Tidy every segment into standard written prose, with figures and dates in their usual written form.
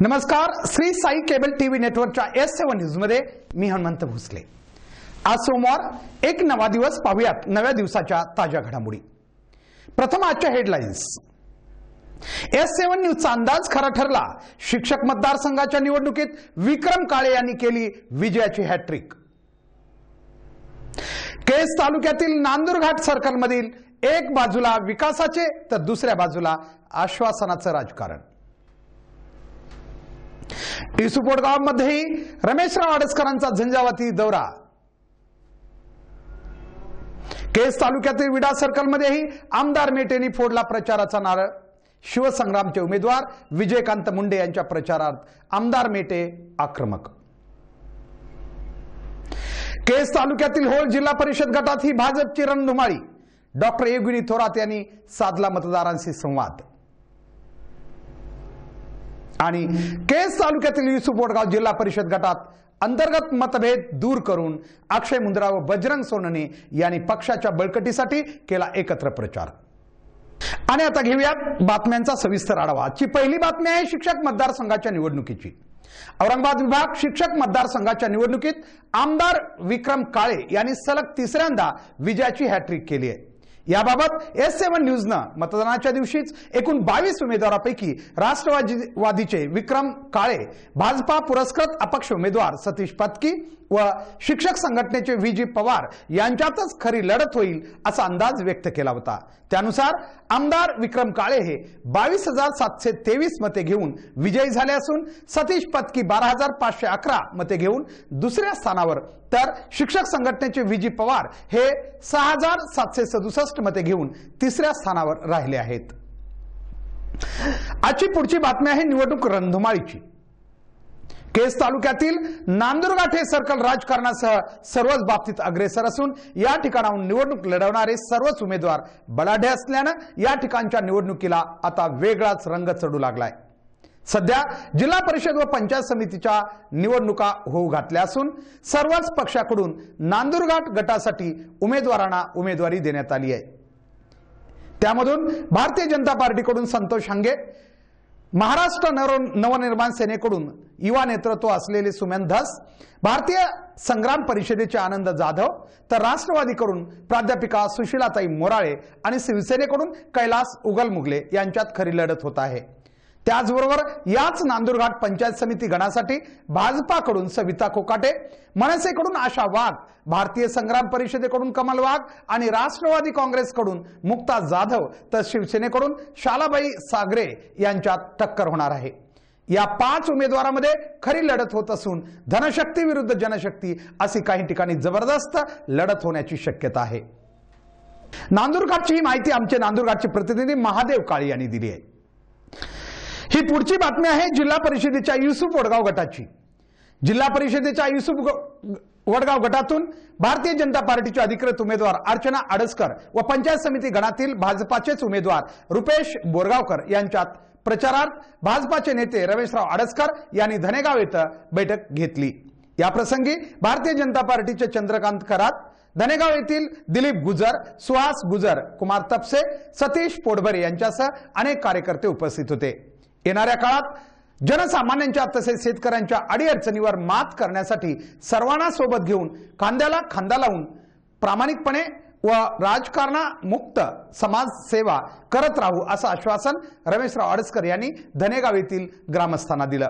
नमस्कार, Shri Sai cable TV नेटवर्कच्या S7 news मध्ये मी हनुमंत भोसले। आज सोमवार, एक नवा दिवस। पाहूयात नव्या दिवसाच्या ताज्या घडामोडी। प्रथम आजच्या हेडलाईन्स। S7 न्यूजचा अंदाज खरा ठरला। शिक्षक मतदारसंघाच्या निवडणुकीत विक्रम काळे यांनी केली विजयाची हॅट्रिक। केस तालुक्यातील नांदुरघाट सर्कल मधील एक बाजूला विकासाचे तर दुसऱ्या बाजूला आश्वासनाचं राजकारण। इसुपोटगावमध्येही रमेशराव अडसकरांचा झंझावाती दौरा। केस तालुक्यातील विडा सर्कल मध्येही आमदार मेटेंनी फोडला प्रचाराचा नारळ। शिवसंग्रामचे उमेदवार विजयकांत मुंडे यांच्या प्रचारार्थ आमदार मेटे आक्रमक। केस तालुक्यातील होळ जिल्हा परिषद गटात ही भाजपची रणधुमाळी। डॉक्टर योगिनी थोरात यांनी साधला मतदारांशी संवाद। आणि केस तालुक्यातील इसुपोटगाव जिल्हा परिषद गटात अंतर्गत मतभेद दूर करून अक्षय मुंद्रा व बजरंग सोनवणे यांनी पक्षाच्या बळकटीसाठी केला एकत्र प्रचार। आणि आता घेऊयात बातम्यांचा सविस्तर आढावा। आजची पहिली बातमी आहे शिक्षक मतदारसंघाच्या निवडणुकीची। औरंगाबाद विभाग शिक्षक मतदारसंघाच्या निवडणुकीत आमदार विक्रम काळे यांनी सलग तिसऱ्यांदा विजयाची हॅट्रिक केली आहे। याबाबत S7 न्यूजनं मतदानाच्या दिवशीच एकूण 22 उमेदवारांपैकी राष्ट्रवादीचे विक्रम काळे, भाजपा पुरस्कृत अपक्ष उमेदवार सतीश पत्की व शिक्षक संघटनेचे VG पवार यांच्यातच खरी लढत होईल असा अंदाज व्यक्त केला होता। त्यानुसार आमदार विक्रम काळे हे 22,723 मते घेऊन विजयी झाले असून सतीश पत्की 12,511 मते घेऊन दुसऱ्या स्थानावर, तर शिक्षक संघटनेचे VG पवार हे 6,767 मते घेऊन तिसऱ्या स्थानावर राहिले आहेत। आजची पुढची बातमी आहे निवडणूक रणधुमाळीची। केस तालुक्यातील नांदुरघाट हे सर्कल राजकारणासह सर्वच बाबतीत अग्रेसर असून या ठिकाणाहून निवडणूक लढवणारे सर्वच उमेदवार बलाढ्य असल्यानं या ठिकाणच्या निवडणुकीला आता वेगळाच रंग चढू लागलाय। सध्या जिल्हा परिषद व पंचायत समितीच्या निवडणुका होऊ घातल्या असून सर्वच पक्षाकडून नांदुरघाट गटासाठी उमेदवारांना उमेदवारी देण्यात आली आहे। त्यामधून भारतीय जनता पार्टीकडून संतोष हंगे, महाराष्ट्र नवनिर्माण सेनेकडून युवा नेतृत्व असलेले सुमेन धस, भारतीय संग्राम परिषदेचे आनंद जाधव, तर राष्ट्रवादीकडून प्राध्यापिका सुशीलाताई मोराळे आणि शिवसेनेकडून कैलास उगलमुगले यांच्यात खरी लढत होत आहे। त्याचबरोबर याच नांदुरघाट पंचायत समिती गणासाठी भाजपाकडून सविता कोकाटे, मनसेकडून आशा वाघ, भारतीय संग्राम परिषदेकडून कमल वाघ आणि राष्ट्रवादी काँग्रेसकडून मुक्ता जाधव तर शिवसेनेकडून शालाबाई सागरे यांच्यात टक्कर होणार आहे। या 5 उमेदवारांमध्ये खरी लढत होत असून धनशक्ती विरुद्ध जनशक्ती अशी काही ठिकाणी जबरदस्त लढत होण्याची शक्यता आहे। नांदुरघाटची ही माहिती आमचे नांदुरघाटचे प्रतिनिधी महादेव काळे यांनी दिली आहे। ही पुढची बातमी आहे जिल्हा परिषदेच्या युसुफ वडगाव गटाची। जिल्हा परिषदेच्या युसुफ वडगाव गटातून भारतीय जनता पार्टीचे अधिकृत उमेदवार अर्चना अडसकर व पंचायत समिती गणातील भाजपाचेच उमेदवार रुपेश बोरगावकर यांच्यात प्रचारार्थ भाजपाचे नेते रमेशराव अडसकर यांनी धनेगाव येथे बैठक घेतली। या प्रसंगी भारतीय जनता पार्टीचे चंद्रकांत खरात, धनेगाव येथील दिलीप गुजर, सुहास गुजर, कुमार तपसे, सतीश पोटभरे यांच्यासह अनेक कार्यकर्ते उपस्थित होते। येणाऱ्या काळात जनसामान्यांच्या तसेच शेतकऱ्यांच्या अडीअडचणीवर मात करण्यासाठी सर्वांना सोबत घेऊन खांद्याला खांदा लावून प्रामाणिकपणे व राजकारणामुक्त समाजसेवा करत राहू असं आश्वासन रमेशराव अडसकर यांनी धनेगाव येथील ग्रामस्थांना दिलं।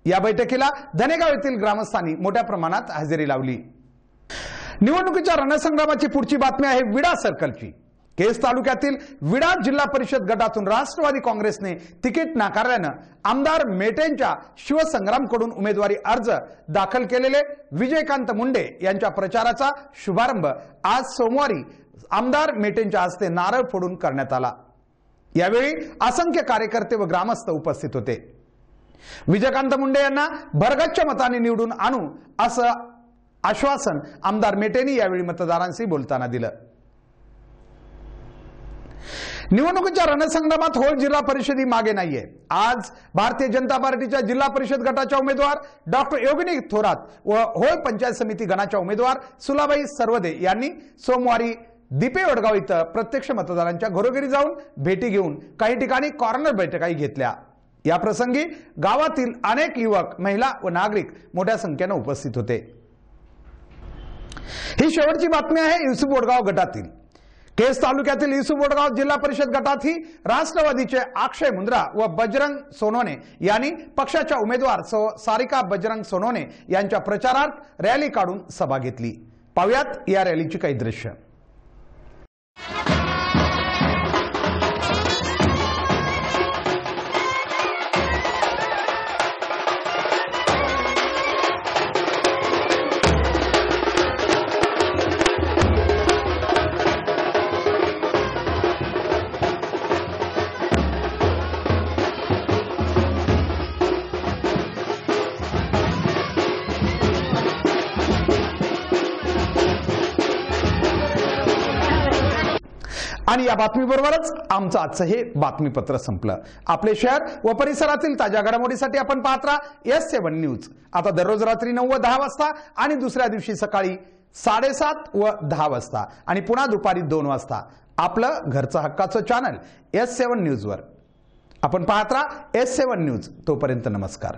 या बैठकीला धनेगाव येथील ग्रामस्थांनी मोठ्या प्रमाणात हजेरी लावली। निवडणुकीच्या रणसंग्रामाची पुढची बातमी आहे विडा सर्कलची। केस तालुक्यातील विडा जिल्हा परिषद गटातून राष्ट्रवादी काँग्रेसने तिकीट नाकारल्यानं आमदार मेटेंच्या शिवसंग्रामकडून उमेदवारी अर्ज दाखल केलेले विजयकांत मुंडे यांच्या प्रचाराचा शुभारंभ आज सोमवारी आमदार मेटेंच्या हस्ते नारळ फोडून करण्यात आला। यावेळी असंख्य कार्यकर्ते व ग्रामस्थ उपस्थित होते। विजयकांत मुंडे यांना भरगच्च मताने निवडून आणू असं आश्वासन आमदार मेटेंनी यावेळी मतदारांशी बोलताना दिलं। निवडणुकीच्या रणसंग्रामात होळ जिल्हा परिषद मागे नाहीये। आज भारतीय जनता पार्टीच्या जिल्हा परिषद गटाच्या उमेदवार डॉक्टर योगिनी थोरात व होळ पंचायत समिती गणाच्या उमेदवार सुलाबाई सरवदे यांनी सोमवारी दीपे वडगाव इथं प्रत्यक्ष मतदारांच्या घरोघरी जाऊन भेटी घेऊन काही ठिकाणी कॉर्नर बैठकाही घेतल्या। या प्रसंगी गावातील अनेक युवक, महिला व नागरिक मोठ्या संख्येने उपस्थित होते। ही शेवटची बातमी आहे युसुफ वडगाव गटातील। केज तालुक्यातील युसुफ वडगाव जिल्हा परिषद गटात ही राष्ट्रवादीचे अक्षय मुंद्रा व बजरंग सोनवणे यांनी पक्षाच्या उमेदवार सारिका बजरंग सोनवणे यांच्या प्रचारार्थ रॅली काढून सभा घेतली। पाहुयात या रॅलीची काही दृश्य। आणि या बातमीबरोबरच आमचं आजचं हे बातमीपत्र संपलं। आपले शहर व परिसरातील ताज्या घडामोडीसाठी आपण पाहत राहा S7 न्यूज। आता दररोज रात्री 9 व 10 वाजता आणि दुसऱ्या दिवशी सकाळी 7:30 व 10 वाजता आणि पुन्हा दुपारी 2 वाजता आपलं घरचं हक्काचं चॅनल S7 न्यूजवर आपण पाहत राहा S7 न्यूज। तोपर्यंत नमस्कार।